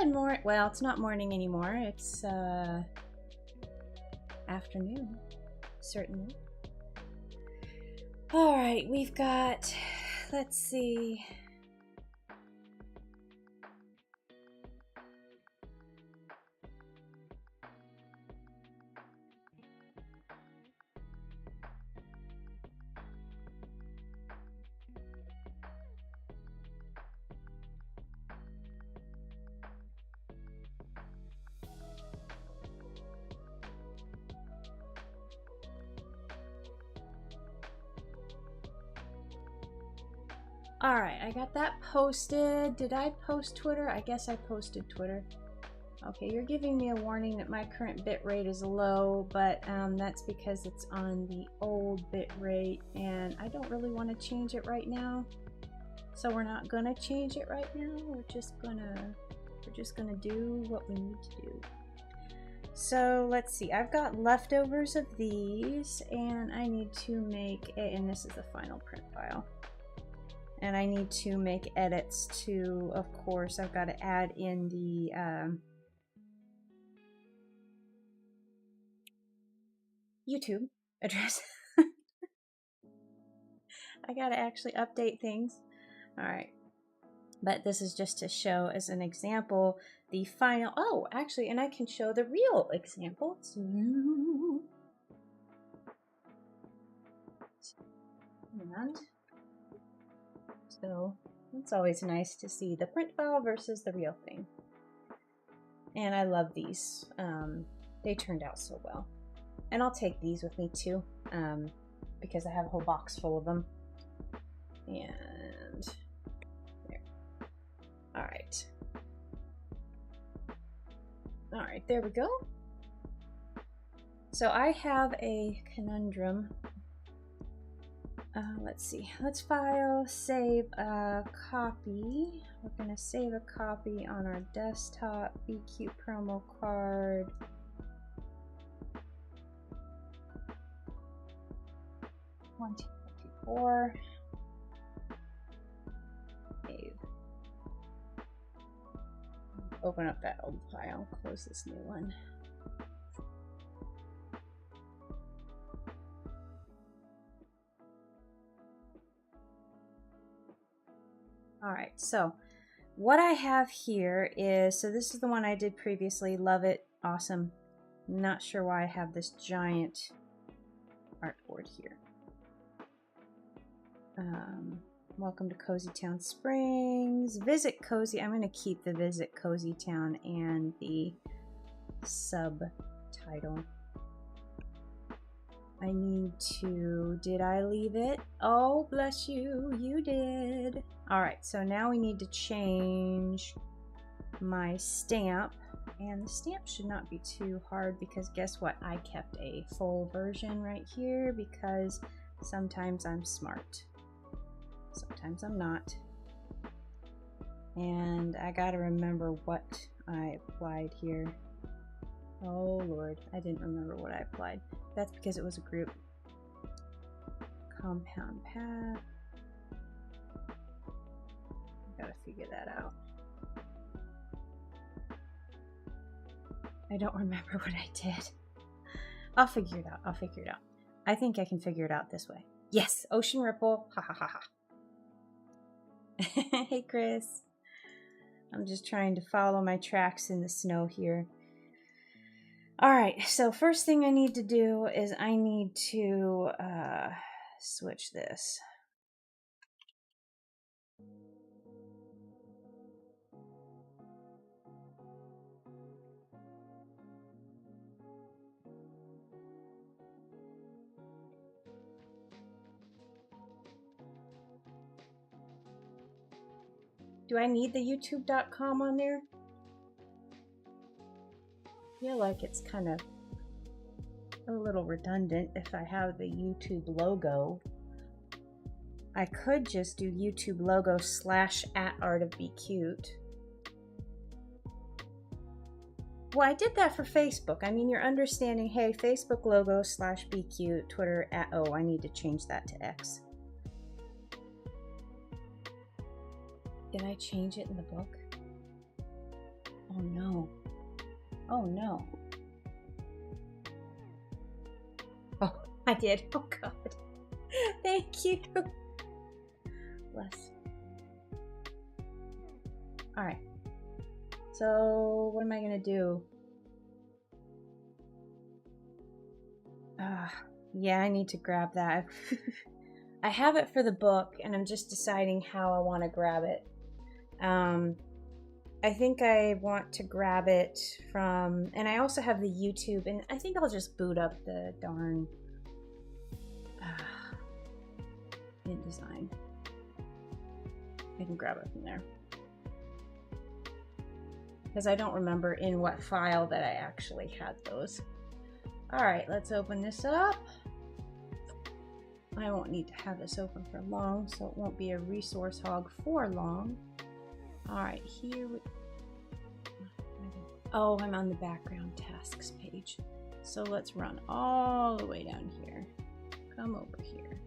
Good morning. Well, it's not morning anymore. It's afternoon, certainly. All right, we've got, let's see. All right, I got that posted. Did I post Twitter? I guess I posted Twitter. Okay, you're giving me a warning that my current bit rate is low, but that's because it's on the old bit rate, and I don't really want to change it right now. So we're not gonna change it right now. We're just gonna do what we need to do. So let's see. I've got leftovers of these, and I need to make and this is the final print file. And I need to make edits to, of course, I've got to add in the YouTube address. I got to actually update things. All right. But this is just to show as an example the final. Oh, actually, and I can show the real example. And so it's always nice to see the print file versus the real thing. And I love these. They turned out so well. And I'll take these with me too, because I have a whole box full of them. And there. All right. All right, there we go. So I have a conundrum. Let's see. Let's file, save a copy. We're gonna save a copy on our desktop. BQ promo card. One, two, three, four. Save. Open up that old file. Close this new one. All right, so what I have here is, so this is the one I did previously. Love it. Awesome. Not sure why I have this giant artboard here. Welcome to Cozy Town Springs. Visit Cozy. I'm going to keep the Visit Cozy Town and the subtitle. I need to, did I leave it? Oh, bless you, you did. All right, so now we need to change my stamp. And the stamp should not be too hard because guess what? I kept a full version right here because sometimes I'm smart. Sometimes I'm not. And I gotta remember what I applied here. Oh Lord, I didn't remember what I applied. That's because it was a group. Compound path. I gotta figure that out. I don't remember what I did. I'll figure it out. I'll figure it out. I think I can figure it out this way. Yes, Ocean Ripple. Ha ha ha ha. Hey Chris. I'm just trying to follow my tracks in the snow here. Alright, so first thing I need to do is I need to switch this. Do I need the youtube.com on there? I feel like it's kind of a little redundant if I have the YouTube logo. I could just do YouTube logo /@artofbecute. Well, I did that for Facebook. I mean, you're understanding, hey, Facebook logo /BeCute, Twitter @, I need to change that to X. Did I change it in the book? Oh no. Oh no. Oh, I did. Oh god. Thank you. Bless. Alright. So, what am I gonna do? Yeah, I need to grab that. I have it for the book, and I'm just deciding how I want to grab it. I think I want to grab it from, and I also have the YouTube, and I think I'll just boot up the darn InDesign. I can grab it from there. Because I don't remember in what file that I actually had those. Alright, let's open this up. I won't need to have this open for long, so it won't be a resource hog for long. Alright, here we... Oh, I'm on the background tasks page. So let's run all the way down here. Come over here.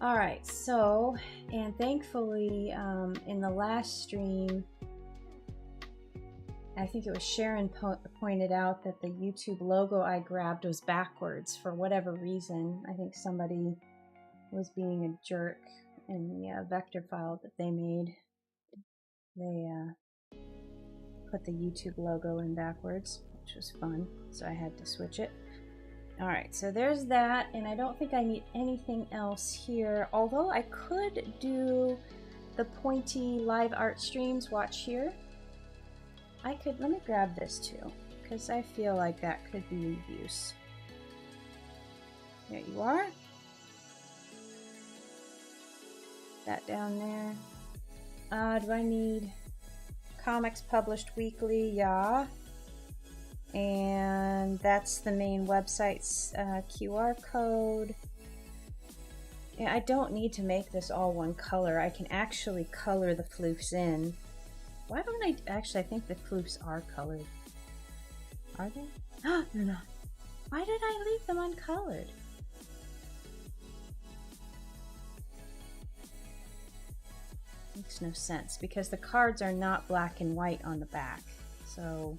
Alright, so, and thankfully, in the last stream, I think it was Sharon pointed out that the YouTube logo I grabbed was backwards for whatever reason. I think somebody was being a jerk in the vector file that they made. They put the YouTube logo in backwards, which was fun, so I had to switch it. Alright, so there's that, and I don't think I need anything else here, although I could do the pointy live art streams. Watch here. Let me grab this too, because I feel like that could be of use. There you are. That down there. Do I need comics published weekly? Yeah. And that's the main website's QR code. Yeah, I don't need to make this all one color. I can actually color the floofs in. Why don't I... Actually, I think the floofs are colored. Are they? Oh, they're not. Why did I leave them uncolored? Makes no sense, because the cards are not black and white on the back. So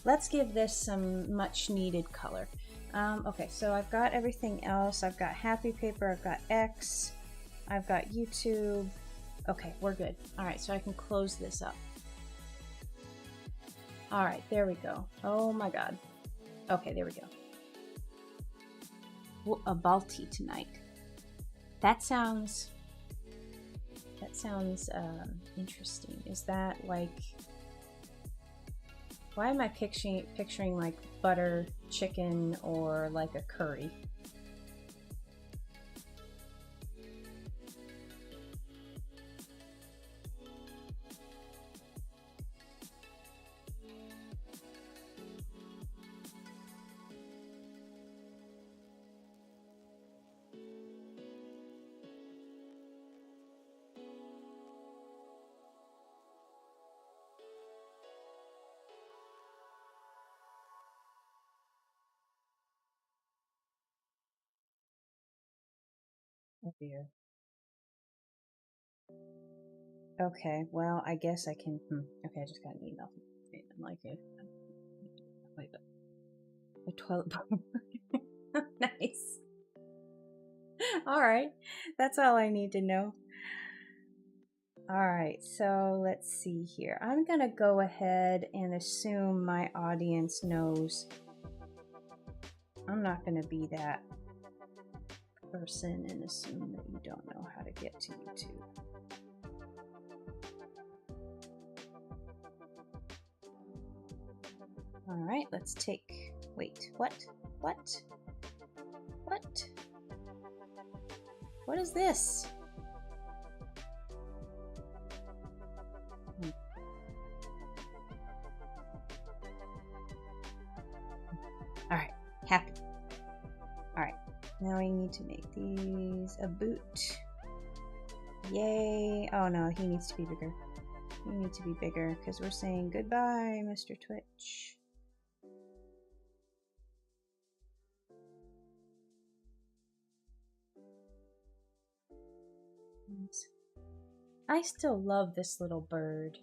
let's give this some much needed color. Okay, so I've got everything else. I've got Happy Paper, I've got X, I've got YouTube. Okay, we're good. Alright, so I can close this up. Alright, there we go. Oh my god. Okay, there we go. A Balti tonight. That sounds interesting. Is that like... Why am I picturing like butter chicken or like a curry? Oh dear. Okay, well, I guess I can... Okay, I just got an email. I'm like, wait, the toilet bowl. Nice. Alright, that's all I need to know. Alright, so let's see here. I'm gonna go ahead and assume my audience knows. I'm not gonna be that person and assume that you don't know how to get to YouTube. Alright, let's take... Wait, what? What? What? What is this? Alright, happy. Alright, now we need to make these a boot. Yay! Oh no, he needs to be bigger. You need to be bigger because we're saying goodbye, Mr. Twitch. I still love this little bird.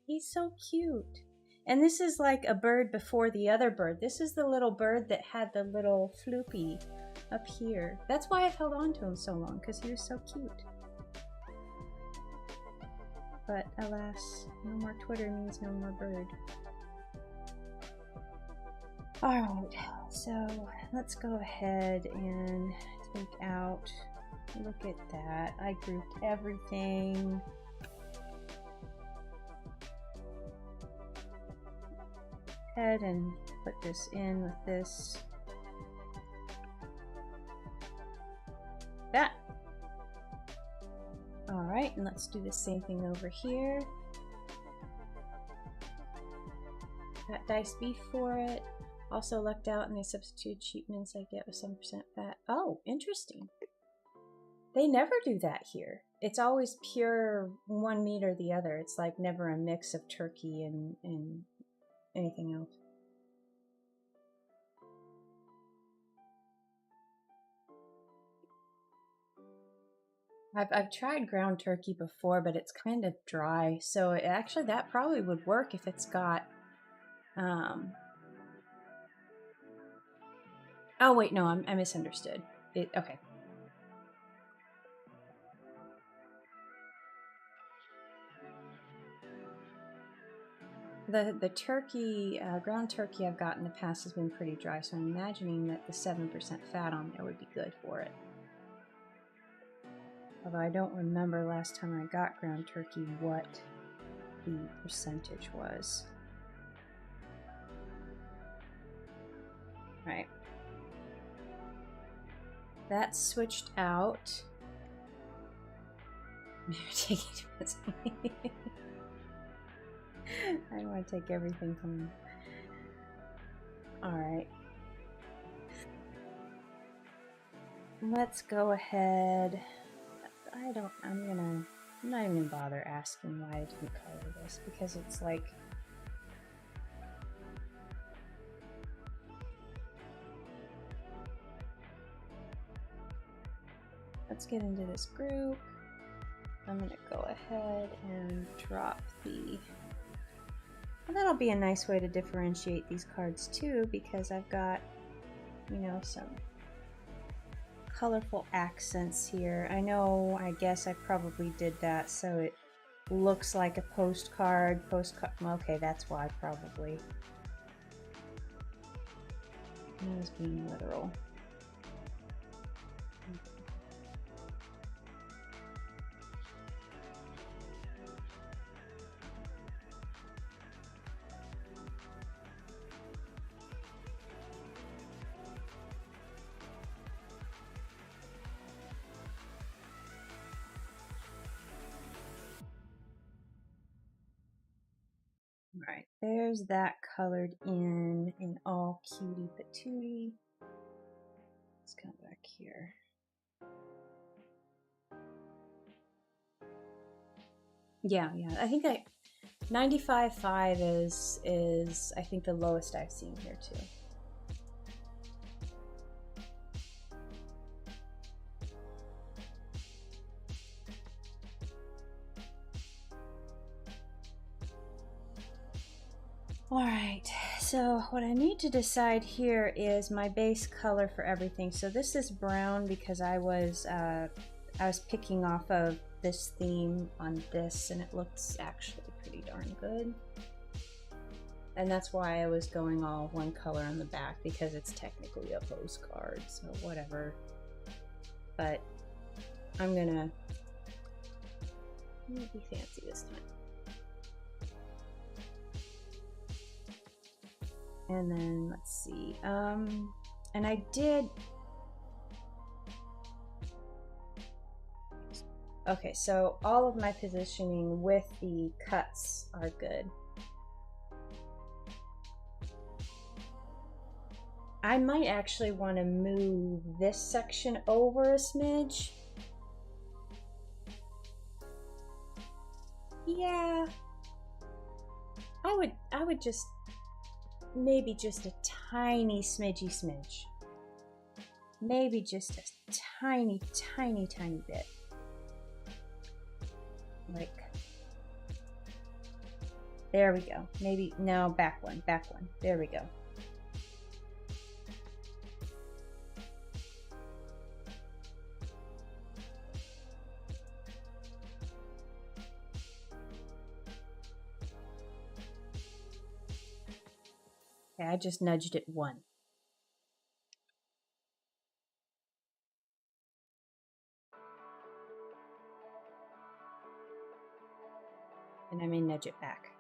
He's so cute. And this is like a bird before the other bird. This is the little bird that had the little floopy up here. That's why I've held on to him so long, because he was so cute. But alas, no more Twitter means no more bird. Alright, so let's go ahead and take out, look at that. I grouped everything. Head and put this in with this. That. Alright, and let's do the same thing over here. Got diced beef for it. Also lucked out and they substituted sheep mince I get with 7% fat. Oh, interesting. They never do that here. It's always pure one meat or the other. It's like never a mix of turkey and anything else. I've tried ground turkey before, but it's kind of dry. So actually that probably would work if it's got oh wait, no, I misunderstood. Okay. The turkey, ground turkey I've got in the past has been pretty dry, so I'm imagining that the 7% fat on there would be good for it. Although I don't remember last time I got ground turkey what the percentage was. Right. That's switched out. I don't want to take everything from him. Alright. Let's go ahead. I'm not even gonna bother asking why I didn't color this, because it's like, let's get into this group. I'm gonna go ahead and drop the, well, that'll be a nice way to differentiate these cards too, because I've got, you know, some colorful accents here. I know, I guess I probably did that so it looks like a postcard. Okay, that's why probably. I was being literal. Alright, there's that colored in all cutie patootie. Let's come back here. Yeah, I think 95.5 is I think the lowest I've seen here too. Alright, so what I need to decide here is my base color for everything. So this is brown because I was picking off of this theme on this, and it looks actually pretty darn good. And that's why I was going all one color on the back, because it's technically a postcard, so whatever. But I'm gonna be fancy this time. And then let's see, and I did, okay, so all of my positioning with the cuts are good. I might actually want to move this section over a smidge. Yeah, I would just, maybe just a tiny smidge. Maybe just a tiny bit. like, there we go. Maybe, no, back one. There we go. Okay, I just nudged it one. And I may nudge it back.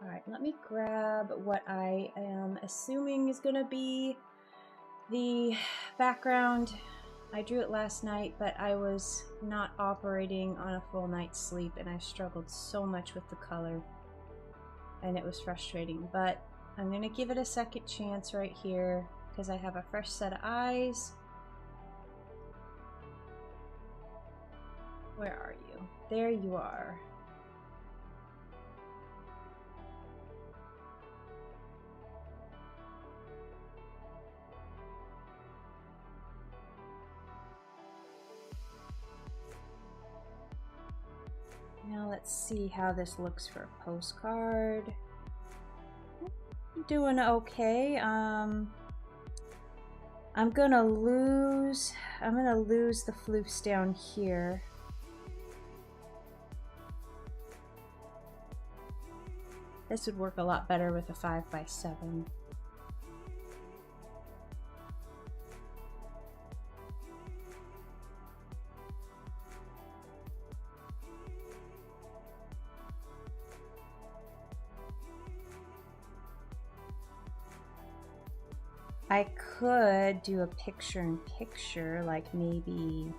All right, let me grab what I am assuming is gonna be the background. I drew it last night, but I was not operating on a full night's sleep and I struggled so much with the color and it was frustrating, but I'm gonna give it a second chance right here because I have a fresh set of eyes. Where are you? There you are. Now let's see how this looks for a postcard. I'm doing okay. I'm gonna lose the floofs down here. This would work a lot better with a 5x7. I could do a picture-in-picture, like maybe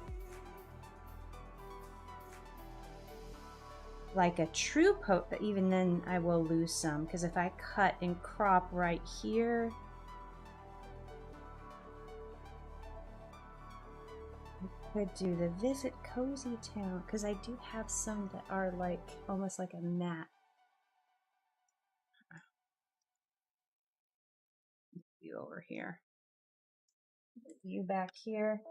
like a true post, but even then I will lose some, because if I cut and crop right here, I could do the Visit Cozy Town, because I do have some that are like almost like a matte. You over here, you back here.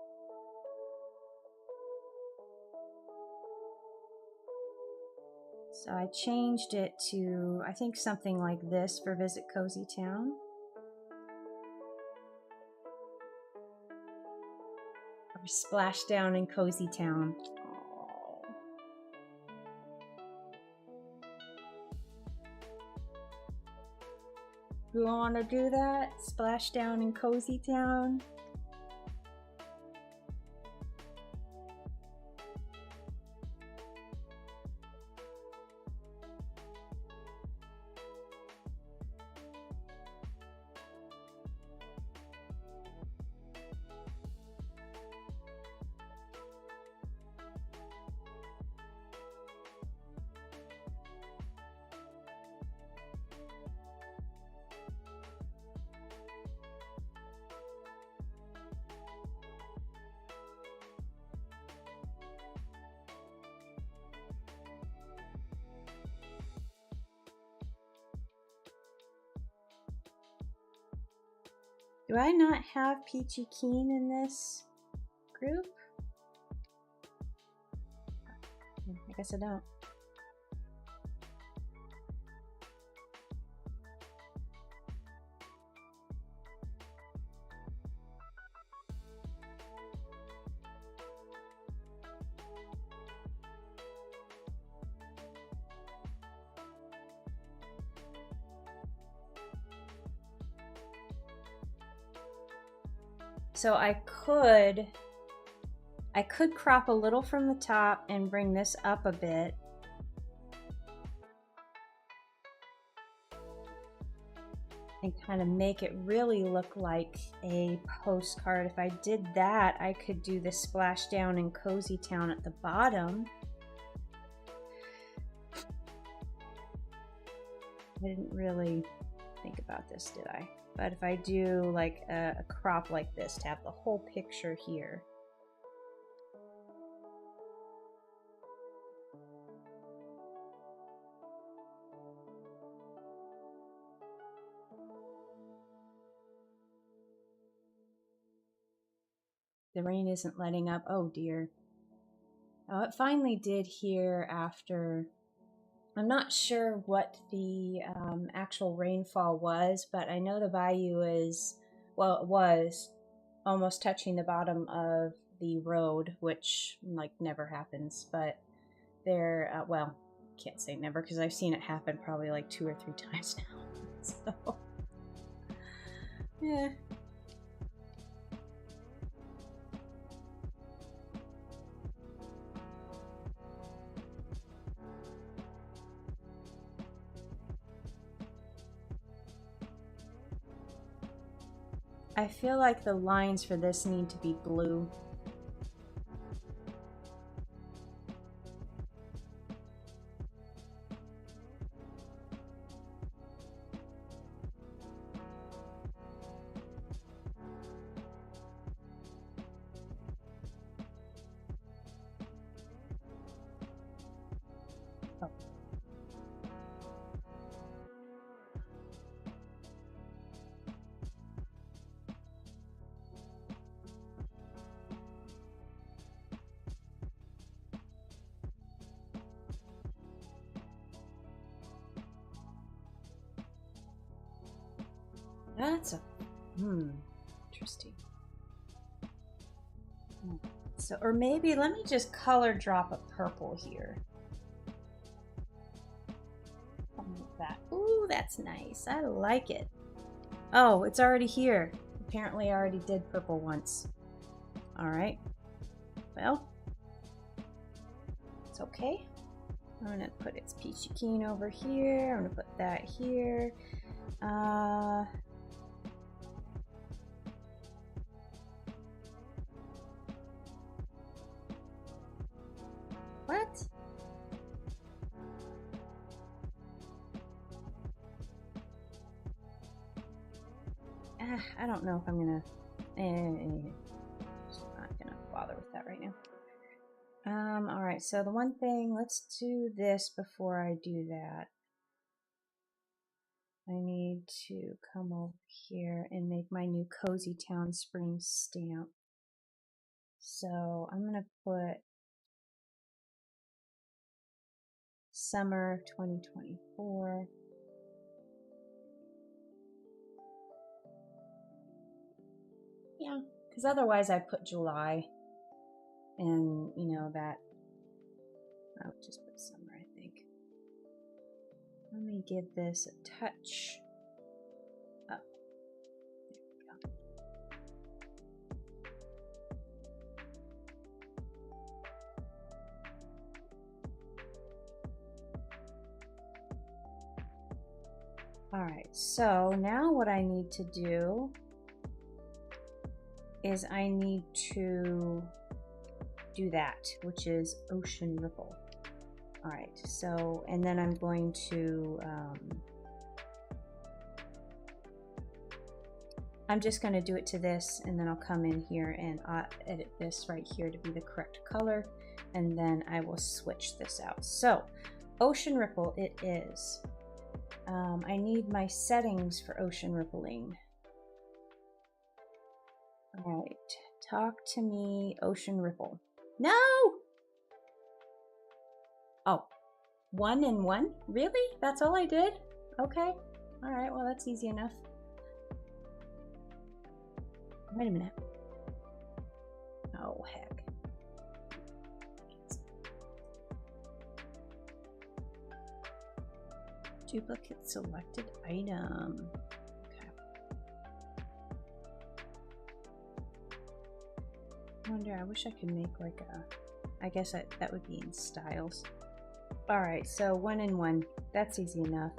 So I changed it to, I think, something like this for Visit Cozy Town. Or Splash Down in Cozy Town. Aww. You want to do that? Splash Down in Cozy Town? Do I not have Peachy Keen in this group? I guess I don't. So I could crop a little from the top and bring this up a bit. And kind of make it really look like a postcard. If I did that, I could do the Splash Down in Cozy Town at the bottom. I didn't really think about this, did I? But if I do like a crop like this to have the whole picture here. The rain isn't letting up. Oh dear. Oh, it finally did here after. I'm not sure what the actual rainfall was, but I know the bayou is, well, it was almost touching the bottom of the road, which like never happens, but there, well, can't say never because I've seen it happen probably like 2 or 3 times now. So, yeah. I feel like the lines for this need to be blue. Oh. That's a, interesting. So, or maybe let me just color drop a purple here. Like that. Ooh, that's nice. I like it. Oh, it's already here. Apparently I already did purple once. All right. Well, it's okay. I'm gonna put its peachy keen over here. I'm gonna put that here. What? I don't know if I'm gonna. Just not gonna bother with that right now. All right. So the one thing, let's do this before I do that. I need to come over here and make my new Cozy Town Spring stamp. So I'm gonna put summer 2024. Yeah, because otherwise I put July, and you know that I would just put summer, I think. Let me give this a touch up. There we go. All right, so now what I need to do is I need to do that, which is Ocean Ripple. All right, so, and then I'm going to, I'm just going to do it to this, and then I'll come in here and edit this right here to be the correct color, and then I will switch this out. So, Ocean Ripple it is. I need my settings for ocean rippling. All right, talk to me, Ocean Ripple. No! Oh, 1 and 1? Really? That's all I did? Okay. All right, well, that's easy enough. Wait a minute. Oh, heck. Duplicate selected item. Okay. I wonder, I wish I could make like a, I guess that would be in styles. All right, so 1 and 1, that's easy enough.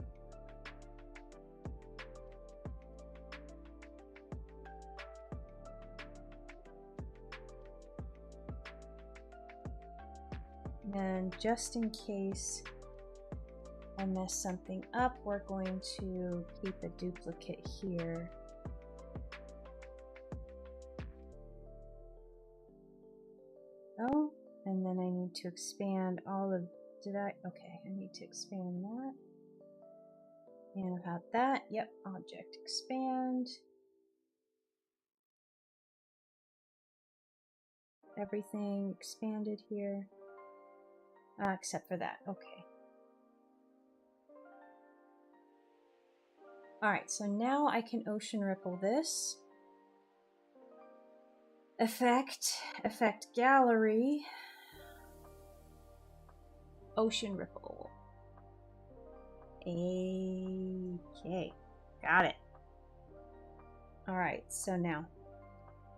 And just in case I mess something up, we're going to keep a duplicate here. Oh, and then I need to expand all of, okay, I need to expand that. And about that, yep, object expand. everything expanded here. Except for that. Okay. Alright, so now I can ocean ripple this. Effect gallery. Ocean ripple. Okay, got it. Alright, so now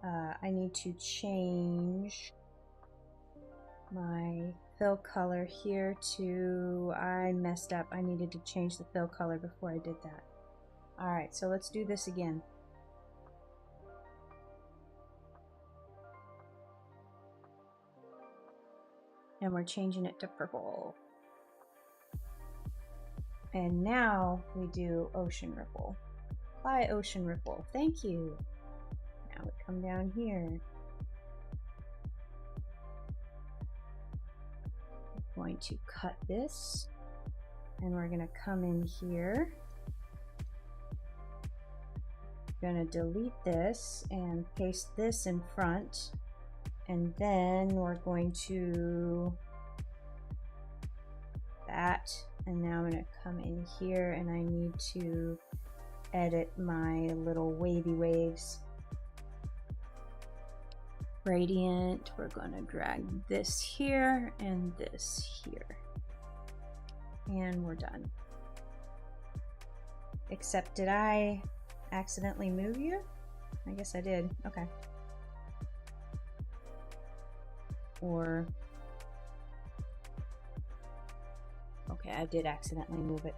I need to change my fill color here to, I messed up. I needed to change the fill color before I did that. Alright, so let's do this again. And we're changing it to purple. And now we do ocean ripple. Apply ocean ripple. Thank you. Now we come down here. We're going to cut this. And we're going to come in here. We're going to delete this and paste this in front. And then we're going to that. And now I'm going to come in here and I need to edit my little wavy waves. Gradient, we're going to drag this here and this here. And we're done. Except, did I accidentally move you? I guess I did. Okay. Or, okay, I did accidentally move it.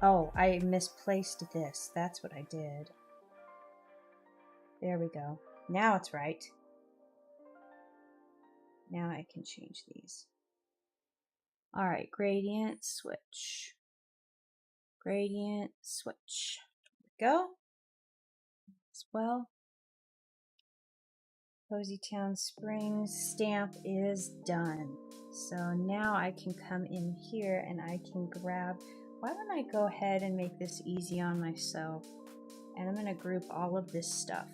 Oh, I misplaced this. That's what I did. There we go. Now it's right. Now I can change these. All right, gradient, switch. Gradient, switch. There we go. As well. Cozy Town Springs stamp is done. So now I can come in here and I can grab, why don't I go ahead and make this easy on myself? And I'm going to group all of this stuff.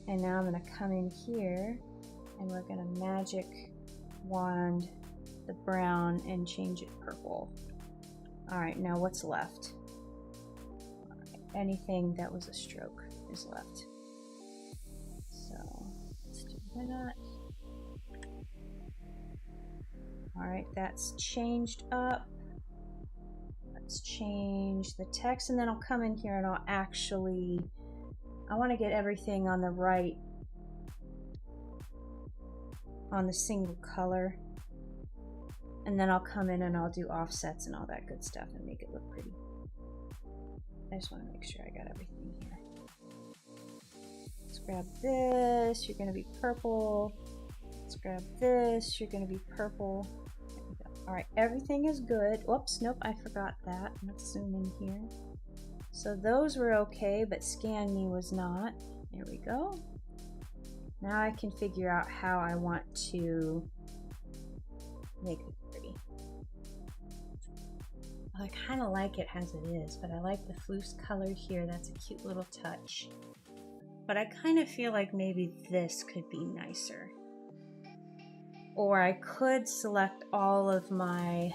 And now I'm going to come in here and we're going to magic wand the brown and change it purple. Alright, now what's left? Right, anything that was a stroke is left. So let's do that. Alright, that's changed up. Let's change the text and then I'll come in here and I'll actually, I want to get everything on the right, on the single color. And then I'll come in and I'll do offsets and all that good stuff and make it look pretty. I just want to make sure I got everything here. Let's grab this, you're going to be purple. Let's grab this, you're going to be purple. There we go. Alright, everything is good. Whoops, nope, I forgot that. Let's zoom in here. So those were okay, but Scan Me was not. There we go. Now I can figure out how I want to make it pretty. I kind of like it as it is, but I like the fluce color here. That's a cute little touch. But I kind of feel like maybe this could be nicer. Or I could select all of my,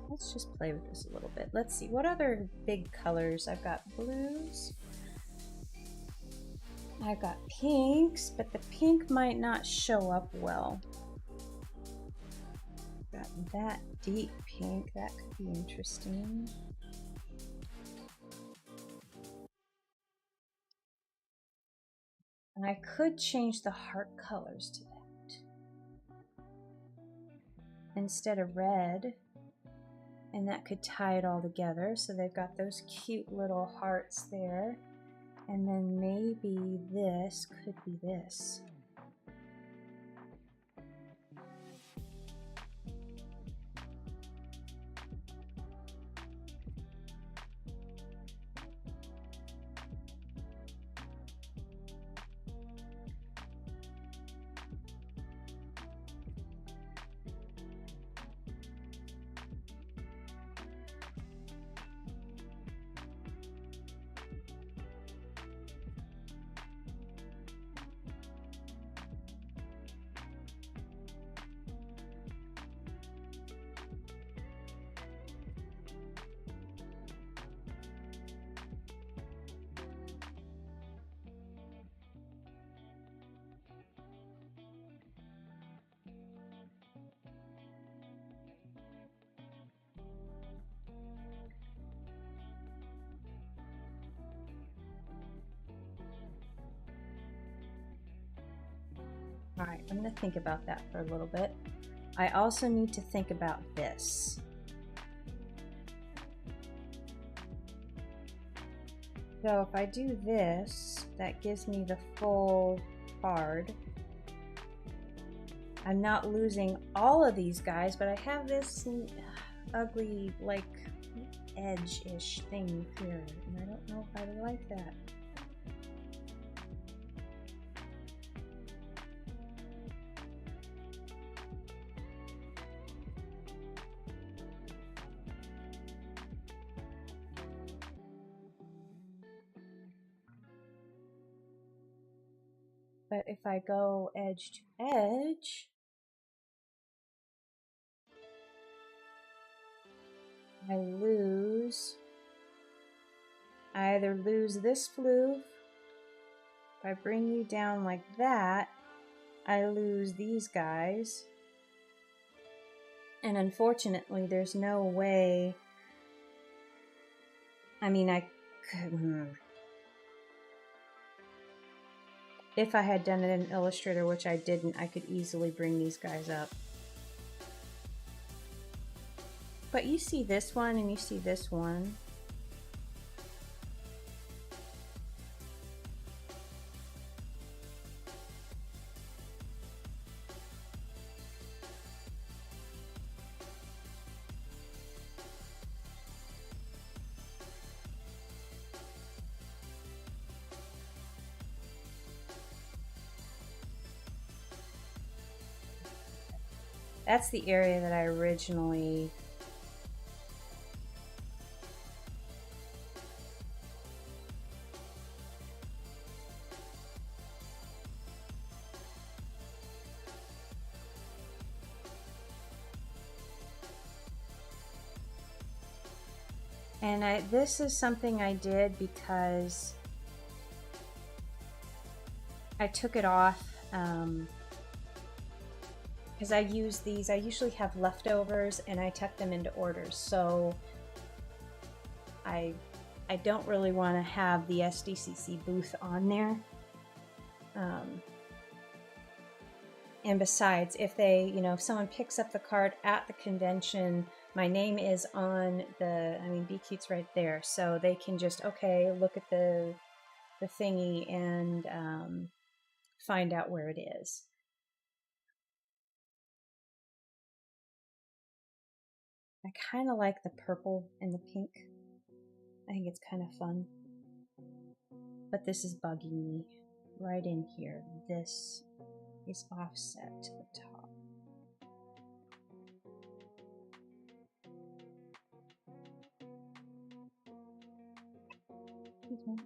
let's just play with this a little bit. Let's see, what other big colors? I've got blues. I've got pinks, but the pink might not show up well. Got that deep pink, that could be interesting. And I could change the heart colors to that. Instead of red. And that could tie it all together. So they've got those cute little hearts there. And then maybe this could be this. All right, I'm gonna think about that for a little bit. I also need to think about this. So if I do this, that gives me the full card. I'm not losing all of these guys, but I have this ugly, like, edge-ish thing here, and I don't know if I like that. But if I go edge to edge, I either lose this floof. If I bring you down like that, I lose these guys. And unfortunately, there's no way. I mean, I could. If I had done it in Illustrator, which I didn't, I could easily bring these guys up. But you see this one and you see this one. That's the area that I originally this is something I did because I took it off because I use these. I usually have leftovers and I tuck them into orders, so I don't really want to have the SDCC booth on there. And besides, if they, if someone picks up the card at the convention, my name is on the, Be Cute's right there, so they can just, okay, look at the thingy and find out where it is. I kind of like the purple and the pink. I think it's kind of fun. But this is bugging me right in here. This is offset to the top. Excuse me.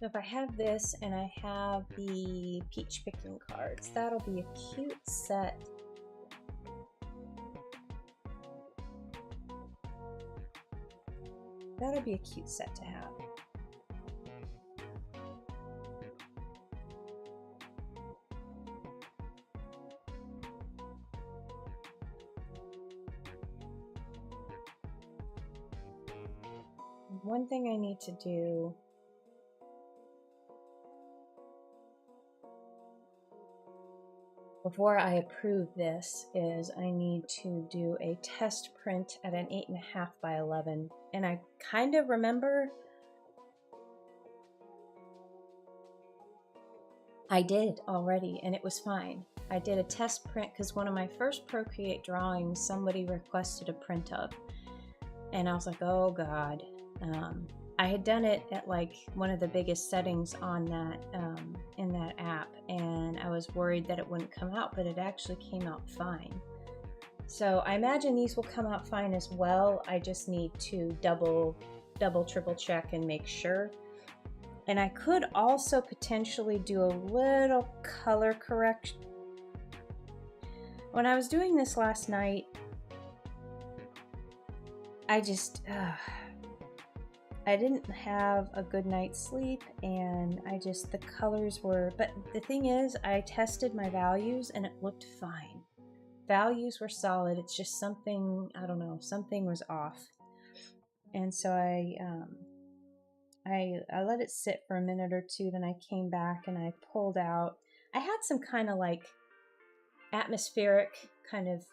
So if I have this and I have the peach picking cards, that'll be a cute set. That'll be a cute set to have. One thing I need to do before I approve this is I need to do a test print at an 8.5 by 11. And I kind of remember I did already and it was fine. I did a test print because one of my first Procreate drawings somebody requested a print of. And I was like, oh God. I had done it at like one of the biggest settings on that in that app, and I was worried that it wouldn't come out, but it actually came out fine. So I imagine these will come out fine as well. I just need to double, triple check and make sure. And I could also potentially do a little color correction. When I was doing this last night, I I didn't have a good night's sleep, and the colors were, but the thing is, I tested my values and it looked fine. Values were solid. It's just something, I don't know, something was off. And so I let it sit for a minute or two, then I came back and I pulled out. I had some kind of like atmospheric kind of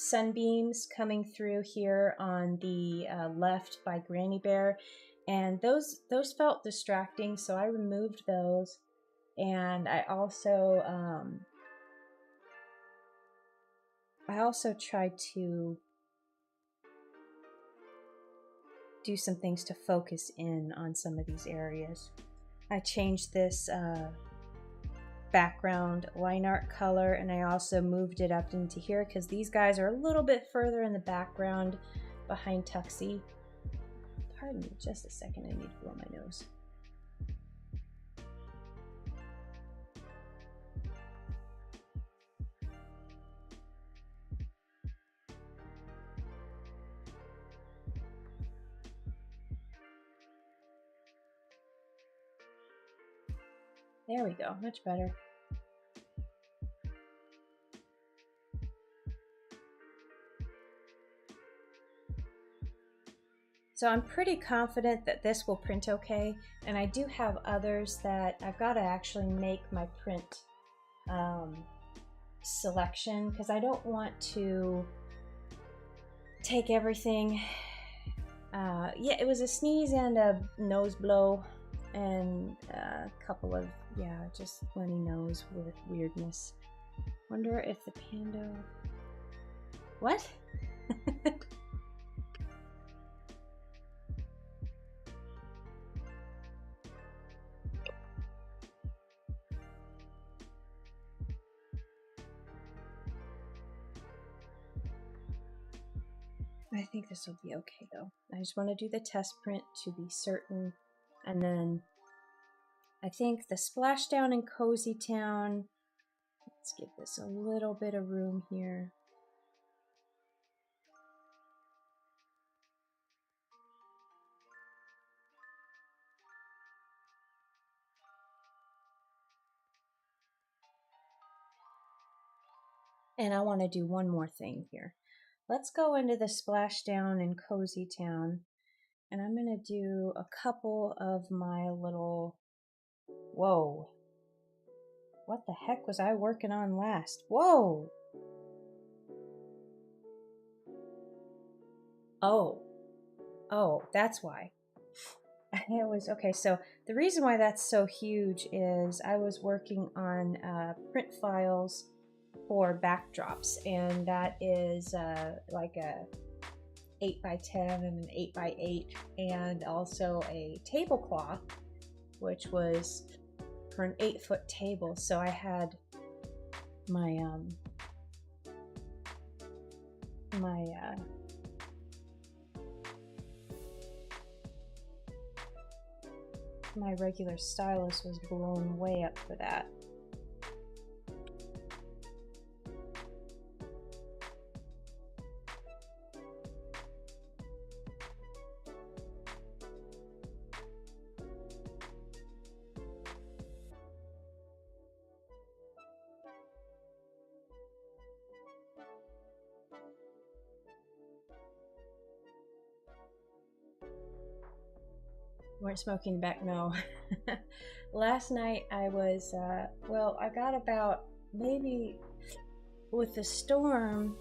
sunbeams coming through here on the left by Granny Bear, and those felt distracting, so I removed those. And I also tried to do some things to focus in on some of these areas. I changed this background line art color, and I also moved it up into here because these guys are a little bit further in the background behind Tuxie. Pardon me, just a second, I need to blow my nose. There we go, much better. So I'm pretty confident that this will print okay, and I do have others that I've got to actually make my print selection, because I don't want to take everything. Yeah, it was a sneeze and a nose blow, and a couple of, just runny nose weirdness. Wonder if the panda... What? I think this will be okay though. I just want to do the test print to be certain, and then I think the splashdown in Cozy Town, let's give this a little bit of room here. And I want to do one more thing here. Let's go into the splashdown in Cozy Town, and I'm going to do a couple of my little... Whoa. What the heck was I working on last? Whoa! Oh, that's why. It was okay. So the reason why that's so huge is I was working on print files for backdrops, and that is like a 8x10 and an 8x8, and also a tablecloth, which was for an 8-foot table. So I had my my regular stylus was blown way up for that. Weren't smoking back, no. Last night I was, well, I got about, maybe with the storm,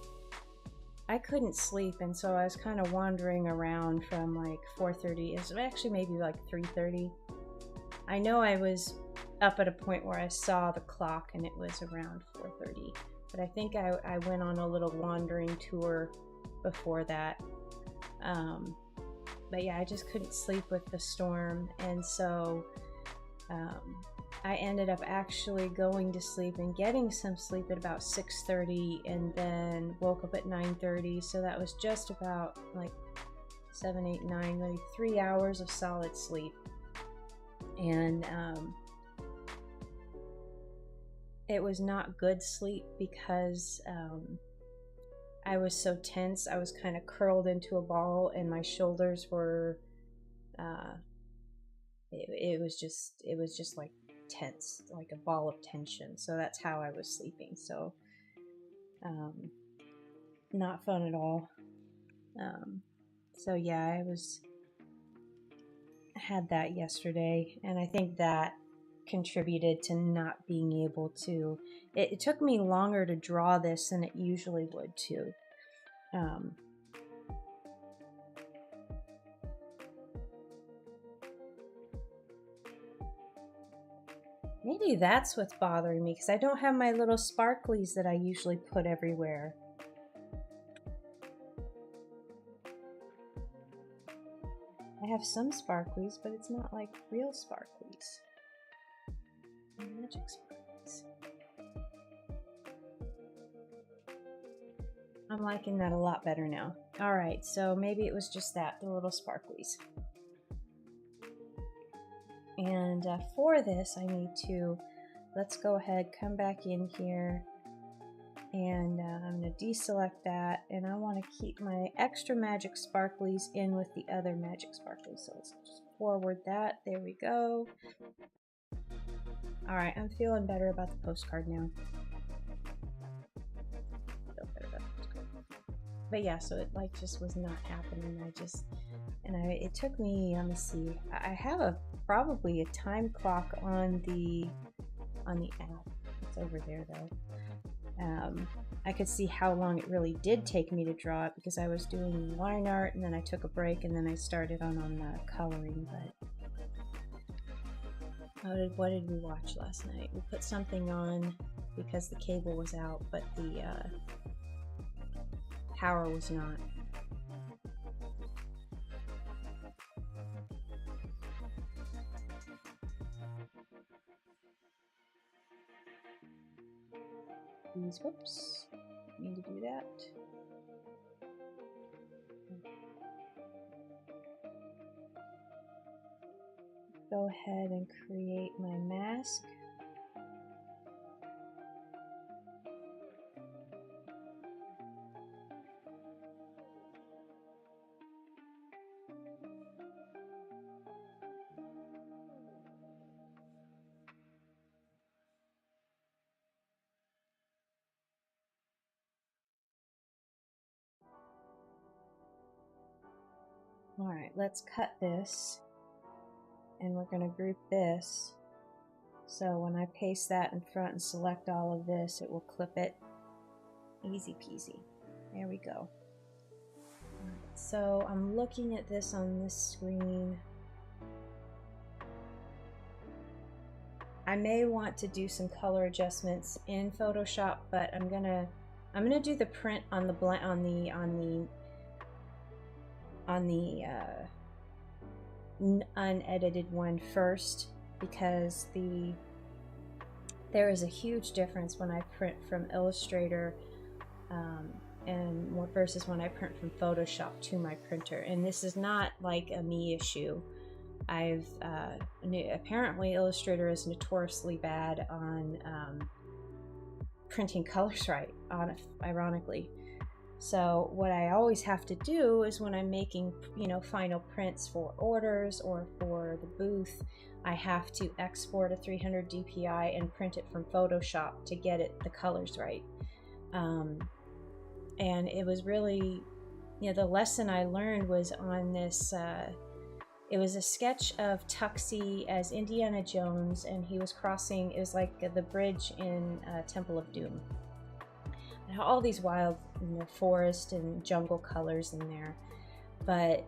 I couldn't sleep, and so I was kind of wandering around from like 4:30. It was actually maybe like 3:30. I know I was up at a point where I saw the clock and it was around 4:30, but I think I went on a little wandering tour before that. But yeah, I just couldn't sleep with the storm, and so I ended up actually going to sleep and getting some sleep at about 6:30, and then woke up at 9:30. So that was just about like 7, 8, 9, maybe 3 hours of solid sleep. And it was not good sleep because I was so tense. I was kind of curled into a ball, and my shoulders were, it was just like tense, like a ball of tension. So that's how I was sleeping. So, not fun at all. So yeah, I had that yesterday, and I think that contributed to not being able to. It took me longer to draw this than it usually would too. Maybe that's what's bothering me, because I don't have my little sparklies that I usually put everywhere. I have some sparklies, but it's not like real sparklies. Magic sparklies. I'm liking that a lot better now. Alright, so maybe it was just that, the little sparklies. And for this, I need to, let's go ahead, come back in here, and I'm going to deselect that, and I want to keep my extra magic sparklies in with the other magic sparklies. So let's just forward that. There we go. Alright, I'm feeling better about the postcard now. But yeah, so it like just was not happening. It took me, let me see, I have probably a time clock on the app. It's over there though. I could see how long it really did take me to draw it, because I was doing line art, and then I took a break, and then I started on coloring. But what did we watch last night? We put something on because the cable was out, but the power was not. Whoops, need to do that. Go ahead and create my mask. Alright, let's cut this, and we're going to group this, so when I paste that in front and select all of this, it will clip it. Easy peasy. There we go. Right, so I'm looking at this on this screen. I may want to do some color adjustments in Photoshop, but I'm gonna do the print on the unedited one first, because there is a huge difference when I print from Illustrator and versus when I print from Photoshop to my printer. And this is not like a me issue. Apparently Illustrator is notoriously bad on printing colors right, ironically. So what I always have to do is, when I'm making, final prints for orders or for the booth, I have to export a 300 DPI and print it from Photoshop to get the colors right. And it was really, the lesson I learned was on this, it was a sketch of Tuxie as Indiana Jones, and he was crossing, it was like the bridge in Temple of Doom. And all these wild, forest and jungle colors in there. But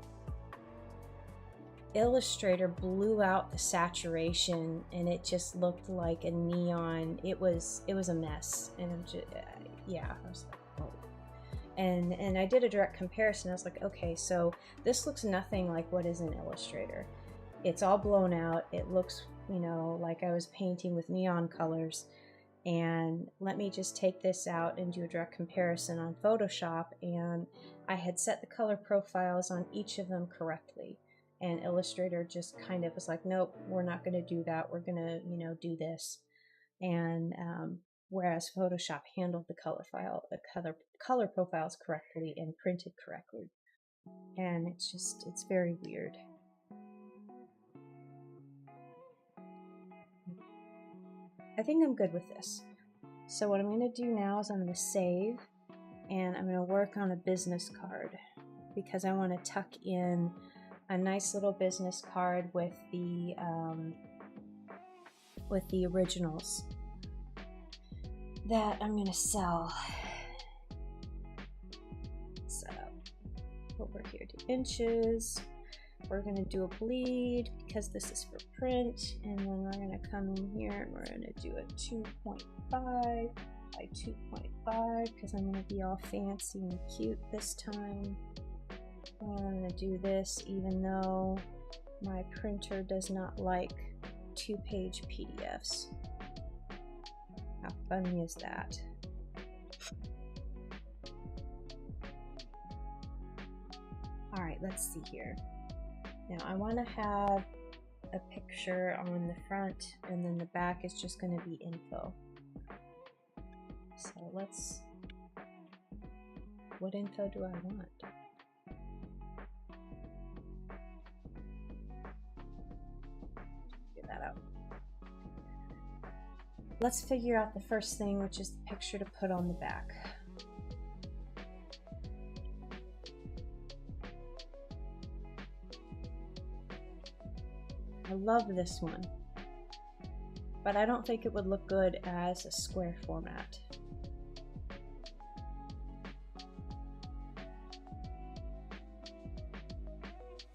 Illustrator blew out the saturation, and it just looked like a neon. It was a mess. And I'm just, I was like, oh. And I did a direct comparison. I was like, okay, so this looks nothing like what is in Illustrator. It's all blown out. It looks, like I was painting with neon colors. And let me just take this out and do a direct comparison on Photoshop. And I had set the color profiles on each of them correctly. And Illustrator just kind of was like, nope, we're not going to do that. We're going to, do this. And whereas Photoshop handled the color profiles correctly and printed correctly. And it's very weird. I think I'm good with this. So what I'm going to do now is I'm going to save, and I'm going to work on a business card because I want to tuck in a nice little business card with the originals that I'm going to sell. Set up over here to inches. We're going to do a bleed because this is for print, and then we're going to come in here and we're going to do a 2.5 by 2.5 because I'm going to be all fancy and cute this time. And I'm going to do this even though my printer does not like 2-page PDFs. How funny is that? All right, let's see here. Now I want to have a picture on the front, and then the back is just going to be info. So what info do I want? Figure that out. Let's figure out the first thing, which is the picture to put on the back. I love this one, but I don't think it would look good as a square format.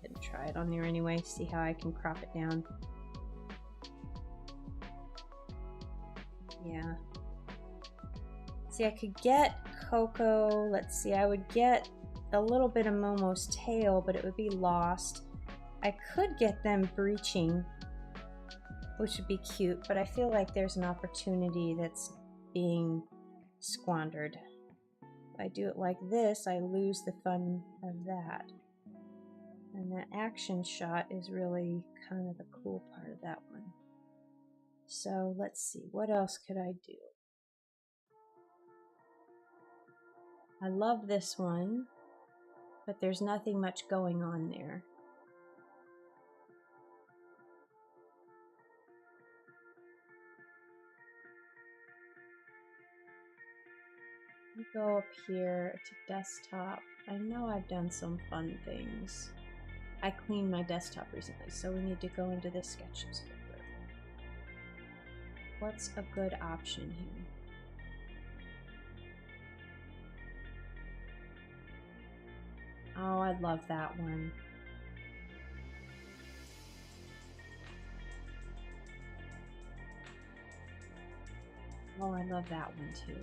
Didn't try it on there anyway, see how I can crop it down. Yeah. See, I could get Coco, let's see, I would get a little bit of Momo's tail, but it would be lost. I could get them breaching, which would be cute, but I feel like there's an opportunity that's being squandered. If I do it like this, I lose the fun of that. And that action shot is really kind of the cool part of that one. So let's see, what else could I do? I love this one, but there's nothing much going on there. Go up here to desktop. I know I've done some fun things. I cleaned my desktop recently, so we need to go into the sketches folder. What's a good option here? Oh, I love that one. Oh, I love that one too.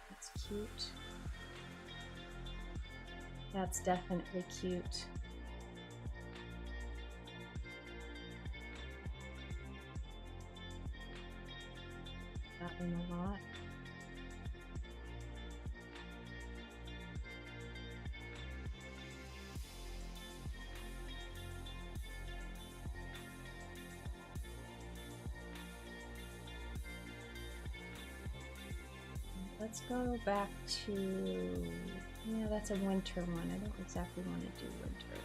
That's cute. That's definitely cute. That one a lot. Let's go back to, yeah, that's a winter one. I don't exactly want to do winter.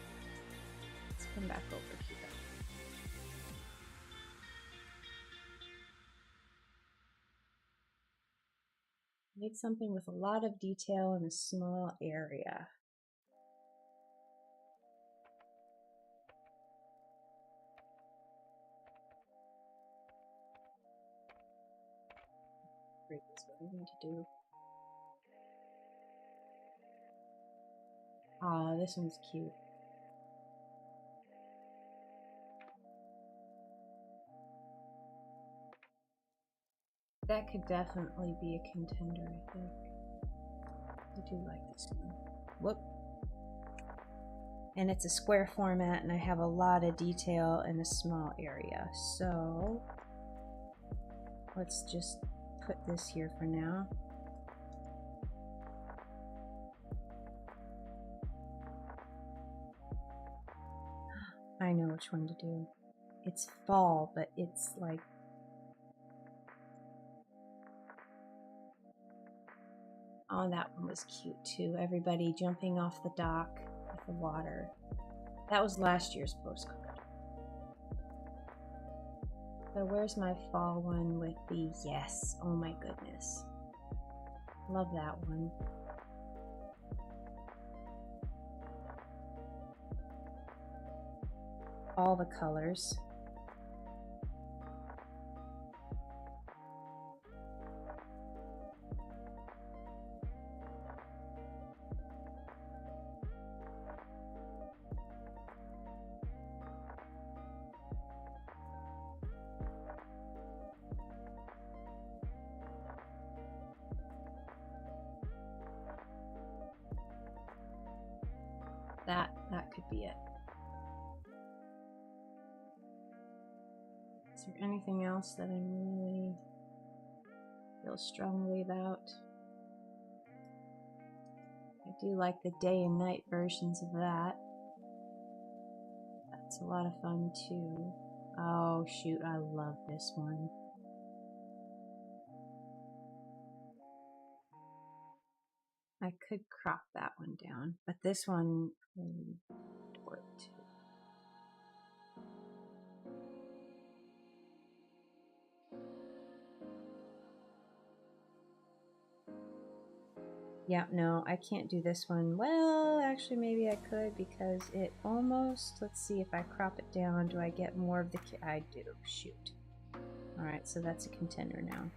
Let's come back over here. Need something with a lot of detail in a small area. Great, that's what we need to do. Ah, this one's cute. That could definitely be a contender, I think. I do like this one. Whoop. And it's a square format, and I have a lot of detail in a small area. So let's just put this here for now. I know which one to do. It's fall, but it's like oh, that one was cute too. Everybody jumping off the dock with the water. That was last year's postcard. So where's my fall one with the yes? Oh my goodness. Love that one. All the colors. That could be it. Is there anything else that I really feel strongly about? I do like the day and night versions of that. That's a lot of fun too. Oh shoot, I love this one. I could crop that one down, but this one really worked too. Yeah, no, I can't do this one. Well, actually, maybe I could because it almost, let's see if I crop it down. Do I get more of the, I do, shoot. All right, so that's a contender now.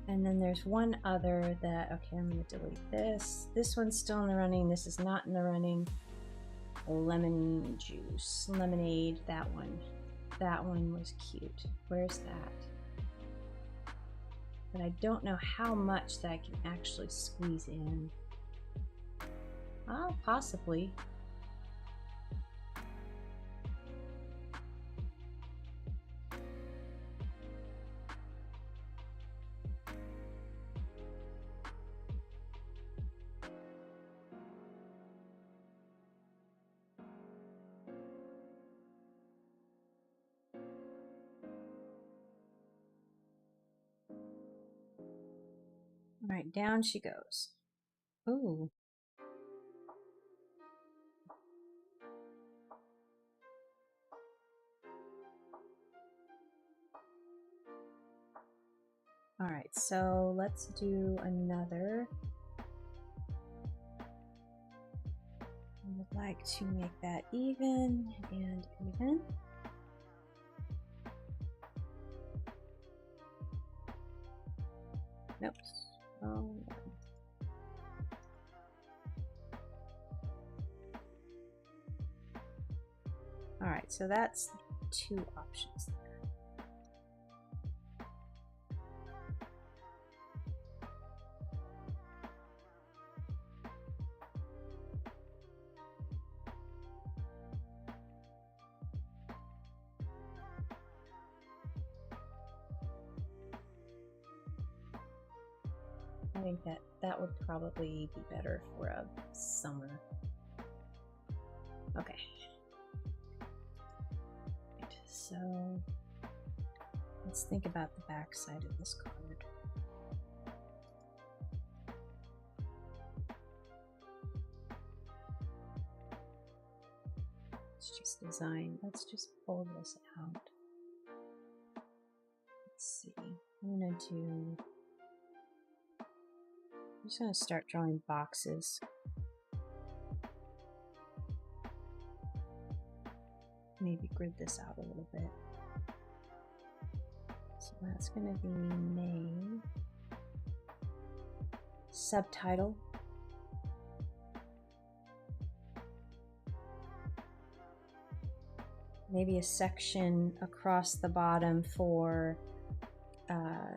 And then there's one other that, okay, I'm going to delete this. This one's still in the running. This is not in the running. Lemon juice, lemonade, that one. That one was cute. Where's that? But I don't know how much that I can actually squeeze in. Oh, possibly. All right, down she goes. Ooh. All right, so let's do another. I would like to make that even and even. Nope. Oh. All right, so that's two options there. think that would probably be better for a summer. Okay. Right, so let's think about the back side of this card. Let's just design. Let's just pull this out. Let's see. I'm just gonna start drawing boxes. Maybe grid this out a little bit. So that's gonna be name, subtitle, maybe a section across the bottom for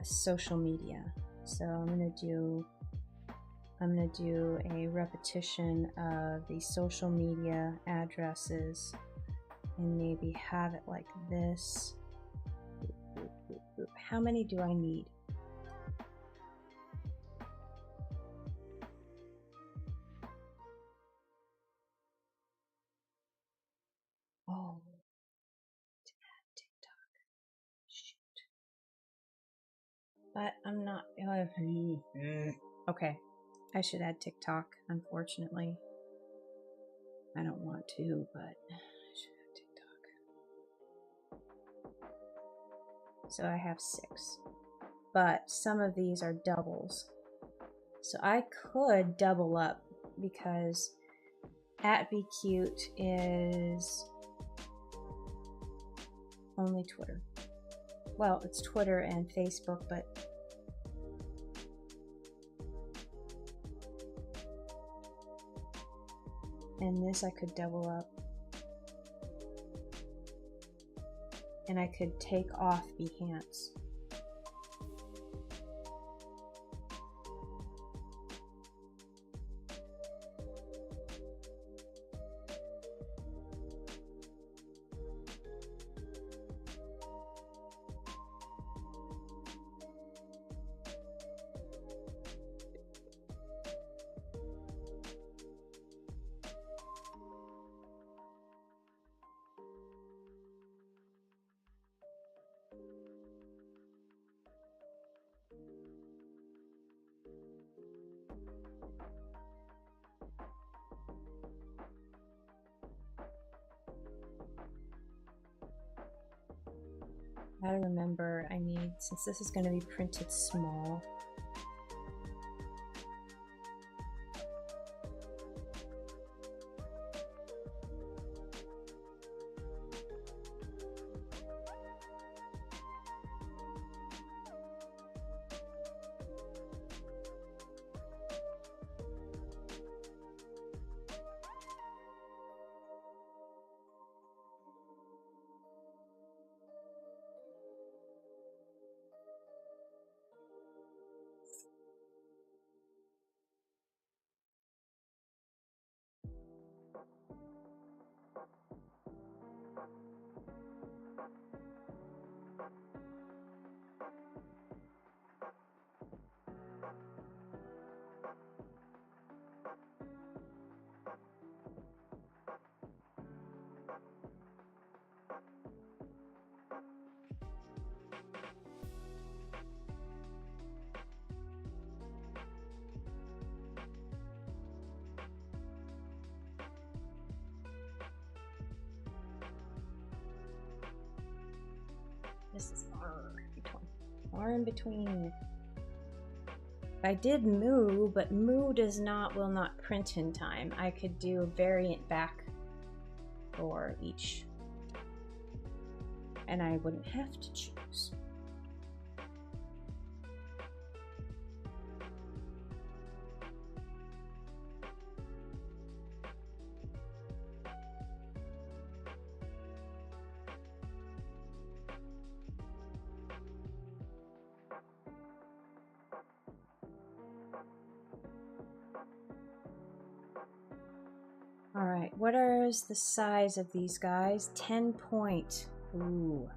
social media. So I'm gonna do a repetition of the social media addresses and maybe have it like this. How many do I need? Oh, to add TikTok. Shoot. But I'm not. Okay, I should add TikTok, unfortunately. I don't want to, but I should add TikTok. So I have 6. But some of these are doubles. So I could double up because @BeCute is only Twitter. Well, it's Twitter and Facebook, but and this I could double up. And I could take off Behance. I gotta remember, I need, since this is going to be printed small, this is far in between. I did moo, but moo will not print in time. I could do a variant back for each, and I wouldn't have to choose. Alright, what is the size of these guys? 10 point. Ooh.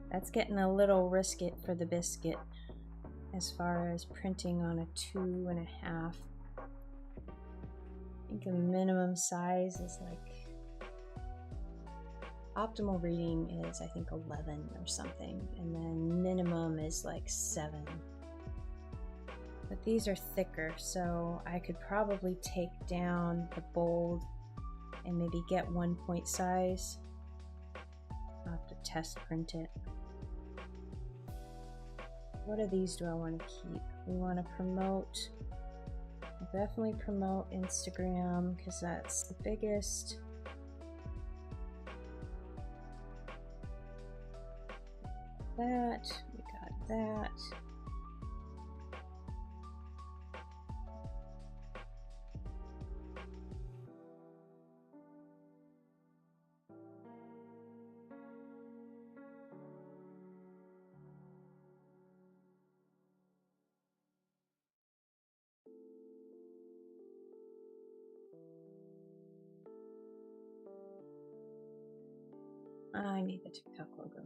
That's getting a little risky for the biscuit. as far as printing on a 2.5. I think a minimum size is like, optimal reading is I think 11 or something, and then minimum is like 7. But these are thicker, so I could probably take down the bold and maybe get 1 point size. I'll have to test print it. What of these do I want to keep? We want to promote, definitely promote Instagram because that's the biggest. That, we got that. I need the TikTok logo.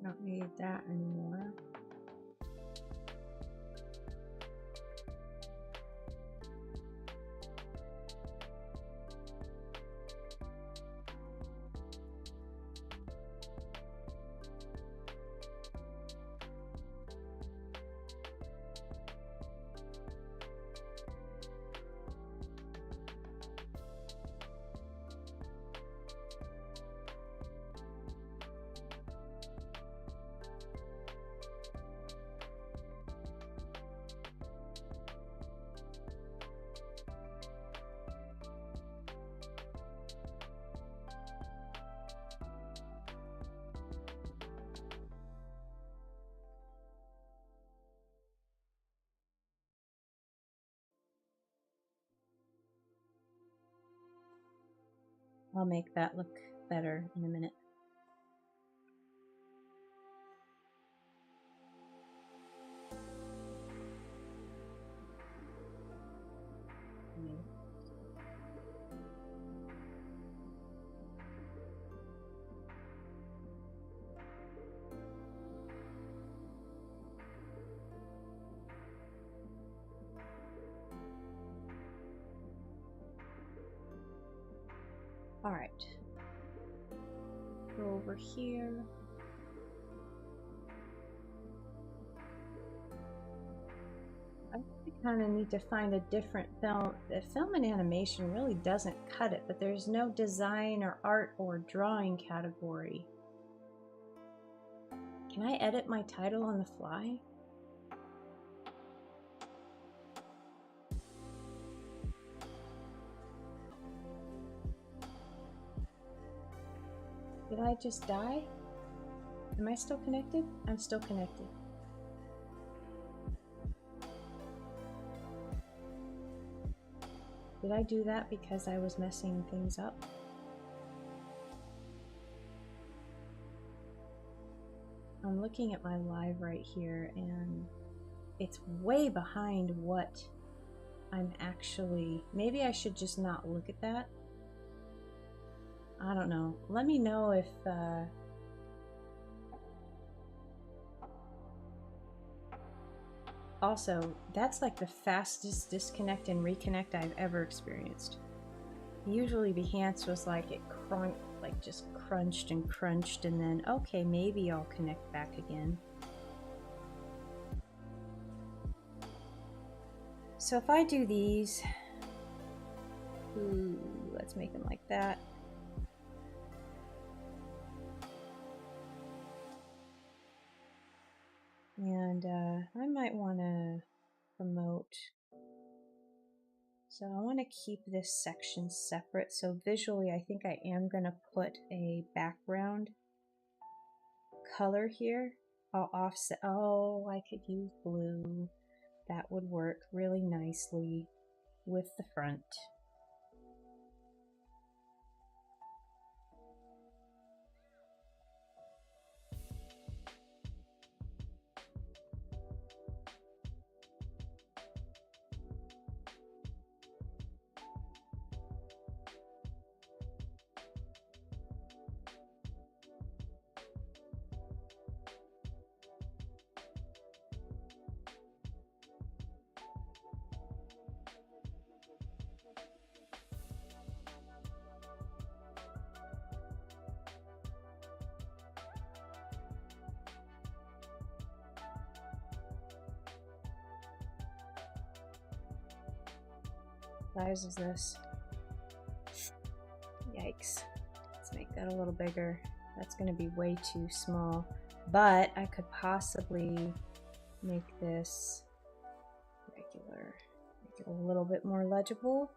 Don't need that anymore. I'll make that look better in a minute. All right, go over here. I kind of need to find a different film. The film and animation really doesn't cut it, but there's no design or art or drawing category. Can I edit my title on the fly? Did I just die? Am I still connected? I'm still connected. Did I do that because I was messing things up? I'm looking at my live right here and it's way behind what I'm actually... Maybe I should just not look at that. I don't know. Let me know if Also, that's like the fastest disconnect and reconnect I've ever experienced. Usually Behance was like it just crunched and crunched, and then okay, maybe I'll connect back again. So if I do these, let's make them like that. And I might want to promote. So I want to keep this section separate. So visually, I think I am going to put a background color here. I'll offset. Oh, I could use blue. That would work really nicely with the front. Size is this? Yikes. Let's make that a little bigger. That's going to be way too small. But I could possibly make this regular. Make it a little bit more legible.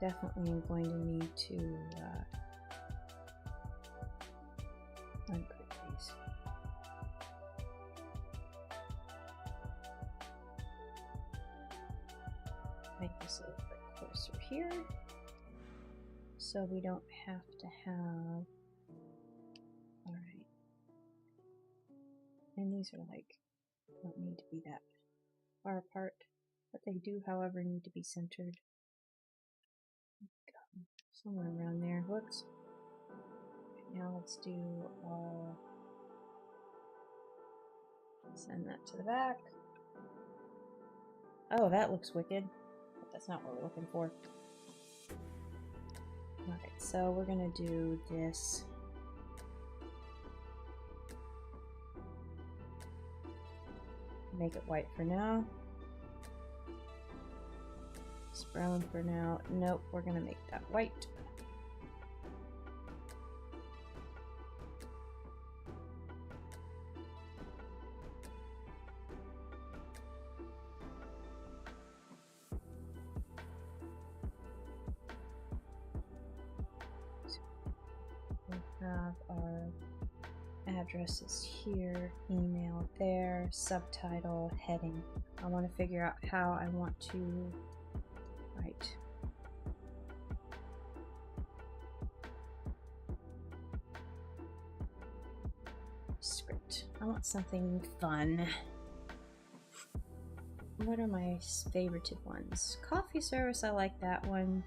Definitely am going to need to unclick these. Make this a little bit closer here, so we don't have to have. All right, and these are like don't need to be that far apart, but they do, however, need to be centered. Somewhere around there. Whoops. Now let's do our. Send that to the back. Oh, that looks wicked. But that's not what we're looking for. Alright, so we're gonna do this. Make it white for now. It's brown for now. Nope, we're gonna make that white. We have our addresses here, email there, subtitle, heading. I want to figure out how I want to write. Script. I want something fun. What are my favorited ones? Coffee service, I like that one.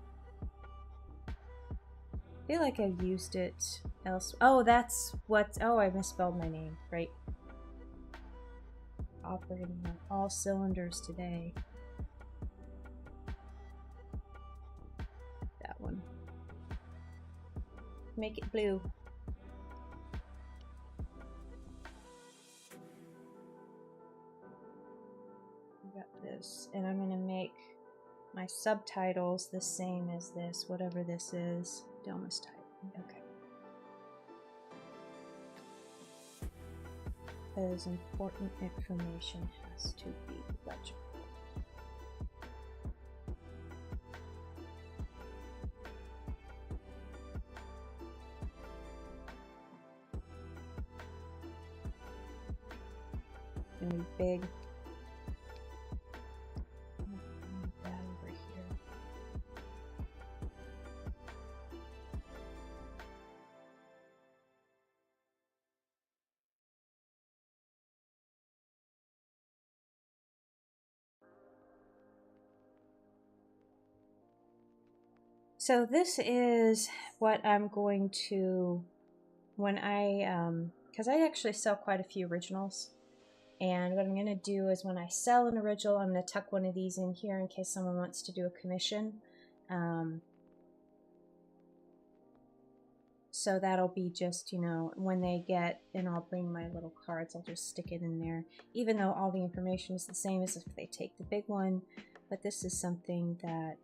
I feel like I've used it else. Oh, that's what. Oh, I misspelled my name. Right. Operating on all cylinders today. That one. Make it blue. I got this, and I'm gonna make my subtitles the same as this, whatever this is. Domus type. Okay. Because important information has to be legible. Gonna be big. Move that over here. So this is what I'm going to, when because I actually sell quite a few originals. And what I'm going to do is when I sell an original, I'm going to tuck one of these in here in case someone wants to do a commission. So that'll be just, when they get, and I'll bring my little cards, I'll just stick it in there, even though all the information is the same as if they take the big one. But this is something that,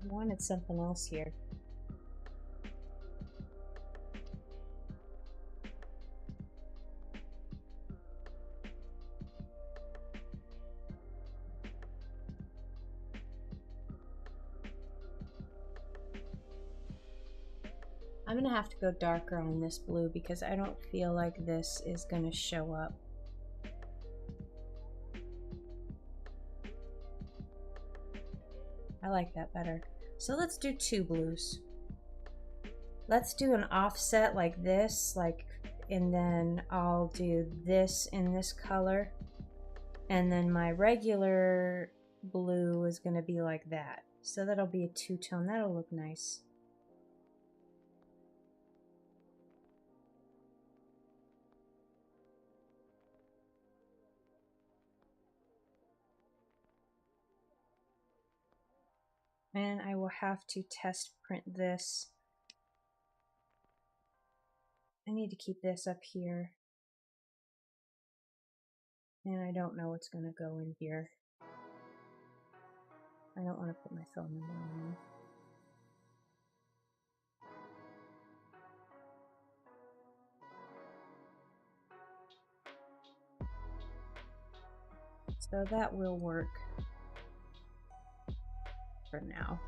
I wanted something else here. I'm going to have to go darker on this blue because I don't feel like this is going to show up. I like that better. So let's do 2 blues. Let's do an offset like this, and then I'll do this in this color. And then my regular blue is going to be like that. So that'll be a 2-tone. That'll look nice. And I will have to test print this. I need to keep this up here. And I don't know what's going to go in here. I don't want to put my phone number on there. So that will work for now.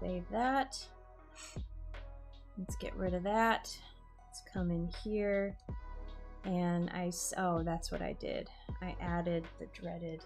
Save that. Let's get rid of that. Let's come in here and oh, that's what I did. I added the dreaded.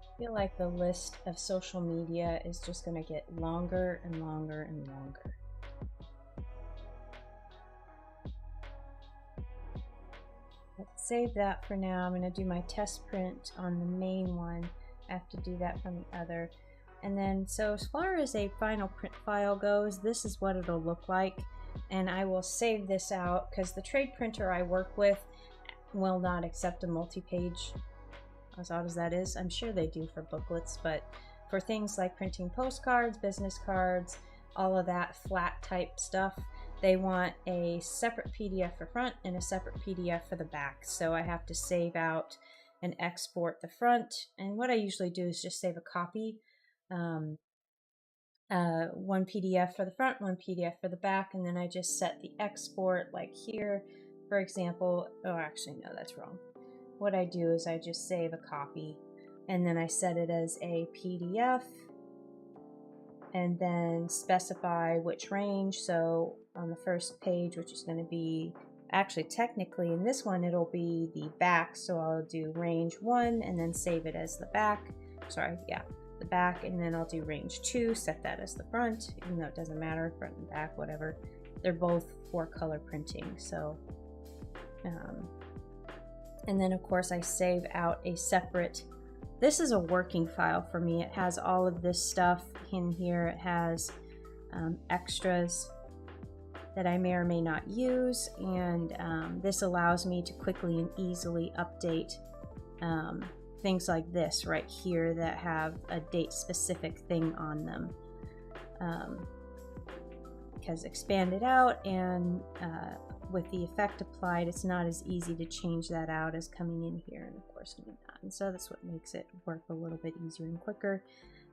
I feel like the list of social media is just going to get longer and longer and longer. Let's save that for now. I'm going to do my test print on the main one. I have to do that from the other. And then, so as far as a final print file goes, this is what it'll look like. And I will save this out because the trade printer I work with will not accept a multi-page. As odd as that is, I'm sure they do for booklets, but for things like printing postcards, business cards, all of that flat type stuff, they want a separate PDF for front and a separate PDF for the back. So I have to save out and export the front. And what I usually do is just save a copy one PDF for the front, one PDF for the back, and then I just set the export like here, for example. Oh, actually, no, that's wrong. What I do is I just save a copy, and then I set it as a PDF, and then specify which range. So on the first page, which is going to be, actually technically in this one, it'll be the back, so I'll do range 1 and then save it as the back. Sorry, yeah, the back, and then I'll do range 2, set that as the front, even though it doesn't matter, front and back, whatever. They're both for color printing, so and then of course I save out a separate, this is a working file for me. It has all of this stuff in here. It has extras that I may or may not use, and this allows me to quickly and easily update things like this right here that have a date specific thing on them, because expanded out and with the effect applied, it's not as easy to change that out as coming in here, and of course doing that. And so that's what makes it work a little bit easier and quicker.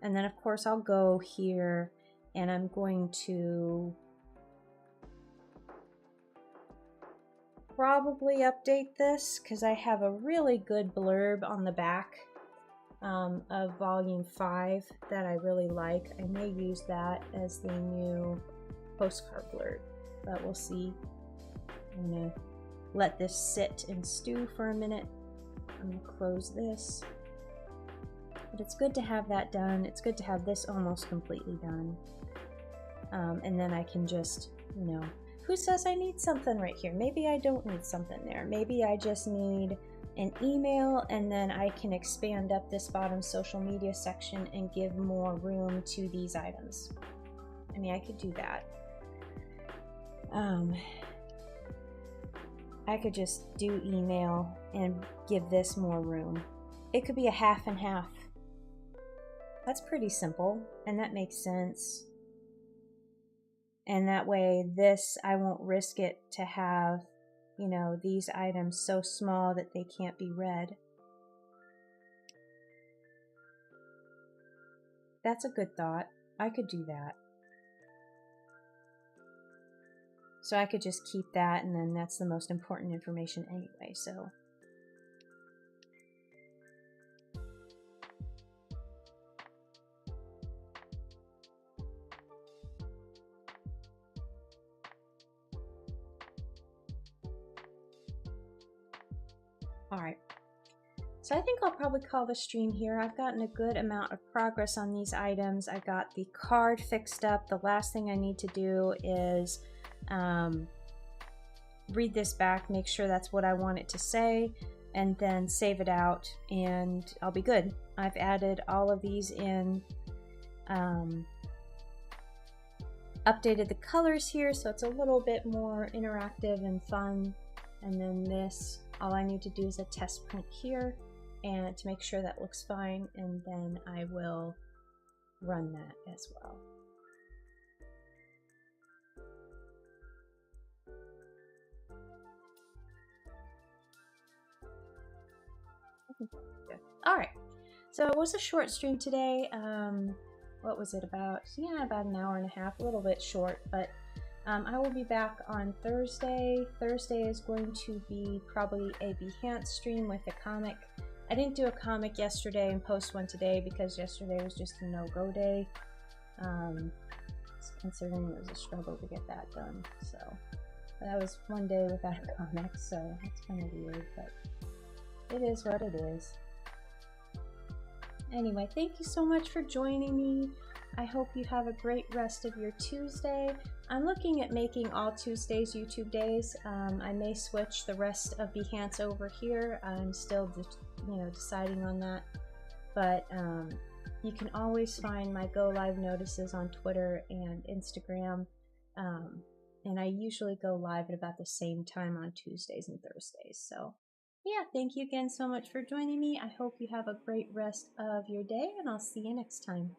And then of course I'll go here and I'm going to probably update this because I have a really good blurb on the back of volume 5 that I really like. I may use that as the new postcard blurb, but we'll see. I'm going to let this sit and stew for a minute. I'm going to close this. But it's good to have that done. It's good to have this almost completely done. And then I can just, you know, who says I need something right here? Maybe I don't need something there. Maybe I just need an email, and then I can expand up this bottom social media section and give more room to these items. I mean, I could do that. I could just do email and give this more room. It could be a half and half. That's pretty simple, and that makes sense. And that way, this, I won't risk it to have, you know, these items so small that they can't be read. That's a good thought. I could do that. So I could just keep that, and then that's the most important information anyway, so. Alright, so I think I'll probably call the stream here. I've gotten a good amount of progress on these items. I got the card fixed up. The last thing I need to do is read this back, make sure that's what I want it to say, and then save it out, and I'll be good. I've added all of these in, updated the colors here so it's a little bit more interactive and fun. And then this, all I need to do is a test print here and to make sure that looks fine, and then I will run that as well. All right, so it was a short stream today. What was it about? Yeah, about an hour and a half, a little bit short, but I will be back on Thursday. Thursday is going to be probably a Behance stream with a comic. I didn't do a comic yesterday and post one today because yesterday was just a no-go day. Considering it was a struggle to get that done, so that was one day without a comic, so it's kind of weird, but it is what it is. Anyway, thank you so much for joining me. I hope you have a great rest of your Tuesday. I'm looking at making all Tuesdays YouTube days. I may switch the rest of Behance over here. I'm still deciding on that. But you can always find my go live notices on Twitter and Instagram. And I usually go live at about the same time on Tuesdays and Thursdays. So yeah, thank you again so much for joining me. I hope you have a great rest of your day, and I'll see you next time.